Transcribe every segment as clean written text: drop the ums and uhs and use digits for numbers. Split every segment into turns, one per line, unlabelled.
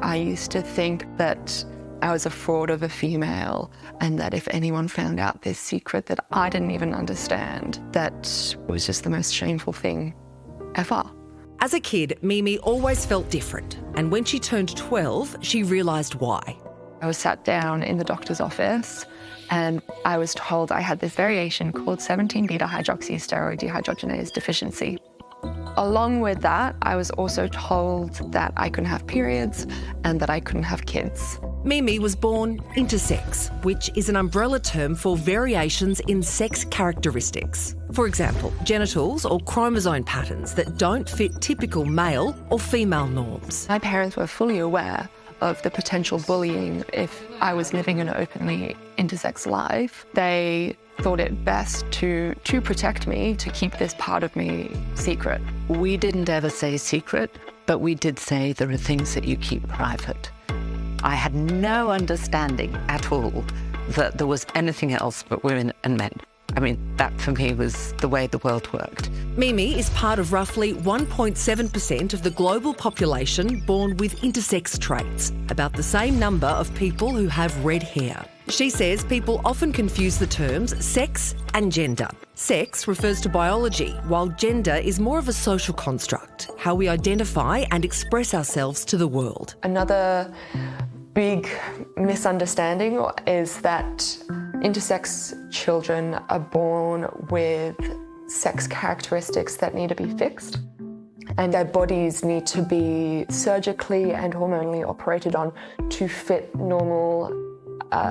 I used to think that I was a fraud of a female and that if anyone found out this secret that I didn't even understand, that was just the most shameful thing ever.
As a kid, Mimi always felt different, and when she turned 12, she realised why.
I was sat down in the doctor's office and I was told I had this variation called 17-beta-hydroxysteroid dehydrogenase deficiency. Along with that, I was also told that I couldn't have periods and that I couldn't have kids.
Mimi was born intersex, which is an umbrella term for variations in sex characteristics. For example, genitals or chromosome patterns that don't fit typical male or female norms.
My parents were fully aware of the potential bullying if I was living an openly intersex life. They thought it best to protect me, to keep this part of me secret.
We didn't ever say secret, but we did say there are things that you keep private. I had no understanding at all that there was anything else but women and men. I mean, that for me was the way the world worked.
Mimi is part of roughly 1.7% of the global population born with intersex traits, about the same number of people who have red hair. She says people often confuse the terms sex and gender. Sex refers to biology, while gender is more of a social construct, how we identify and express ourselves to the world.
Another big misunderstanding is that intersex children are born with sex characteristics that need to be fixed, and their bodies need to be surgically and hormonally operated on to fit normal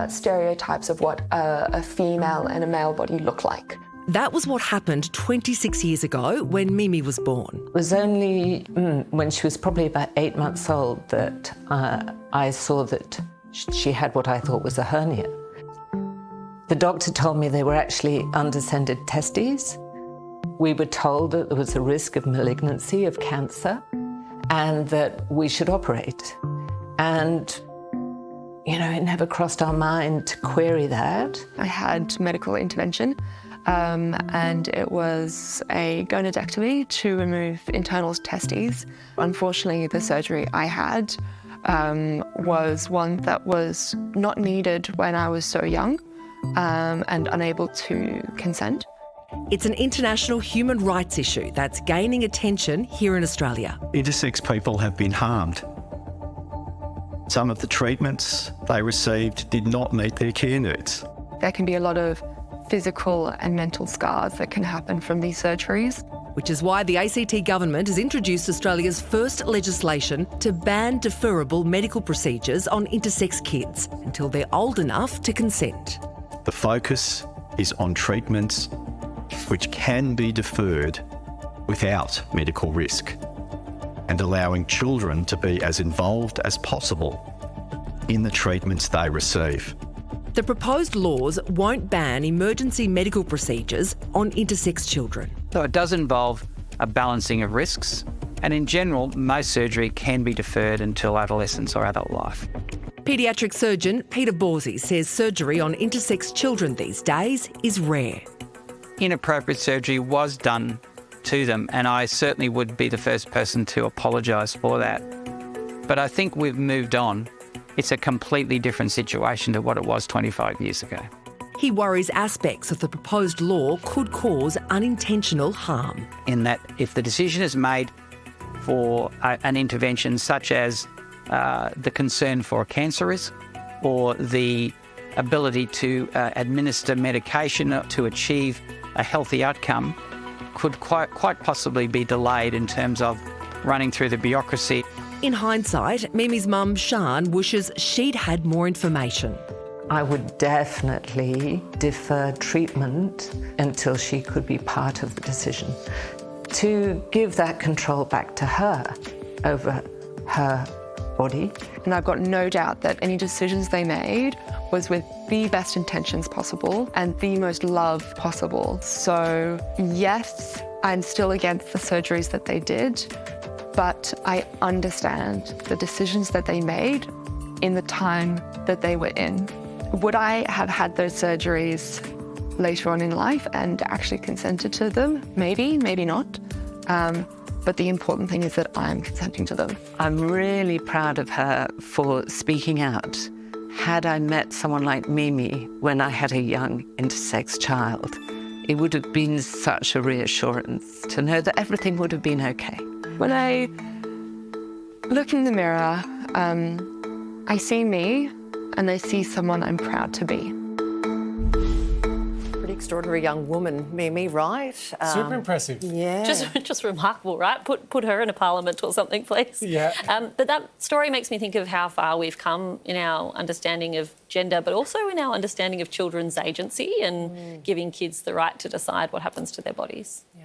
stereotypes of what a female and a male body look like.
That was what happened 26 years ago when Mimi was born.
It was only when she was probably about 8 months old that I saw that she had what I thought was a hernia. The doctor told me they were actually undescended testes. We were told that there was a risk of malignancy, of cancer, and that we should operate. And, you know, it never crossed our mind to query that.
I had medical intervention and it was a gonadectomy to remove internal testes. Unfortunately, the surgery I had was one that was not needed when I was so young and unable to consent.
It's an international human rights issue that's gaining attention here in Australia.
Intersex people have been harmed. Some of the treatments they received did not meet their care needs.
There can be a lot of physical and mental scars that can happen from these surgeries.
Which is why the ACT government has introduced Australia's first legislation to ban deferrable medical procedures on intersex kids until they're old enough to consent.
The focus is on treatments which can be deferred without medical risk and allowing children to be as involved as possible in the treatments they receive.
The proposed laws won't ban emergency medical procedures on intersex children.
So it does involve a balancing of risks, and in general, most surgery can be deferred until adolescence or adult life.
Paediatric surgeon Peter Borsey says surgery on intersex children these days is rare.
Inappropriate surgery was done to them, and I certainly would be the first person to apologise for that. But I think we've moved on. It's a completely different situation to what it was 25 years ago.
He worries aspects of the proposed law could cause unintentional harm.
In that if the decision is made for an intervention such as the concern for a cancer risk or the ability to administer medication to achieve a healthy outcome, could quite possibly be delayed in terms of running through the bureaucracy.
In hindsight, Mimi's mum, Sian, wishes she'd had more information.
I would definitely defer treatment until she could be part of the decision, to give that control back to her over her body.
And I've got no doubt that any decisions they made was with the best intentions possible and the most love possible. So yes, I'm still against the surgeries that they did, but I understand the decisions that they made in the time that they were in. Would I have had those surgeries later on in life and actually consented to them? Maybe, maybe not. but the important thing is that I'm consenting to them.
I'm really proud of her for speaking out. Had I met someone like Mimi when I had a young intersex child, it would have been such a reassurance to know that everything would have been okay.
When I look in the mirror, I see me and I see someone I'm proud to be.
Pretty extraordinary young woman, Mimi, right?
Super impressive.
Yeah.
Just remarkable, right? Put her in a parliament or something, please.
Yeah.
But that story makes me think of how far we've come in our understanding of gender, but also in our understanding of children's agency and giving kids the right to decide what happens to their bodies.
Yeah.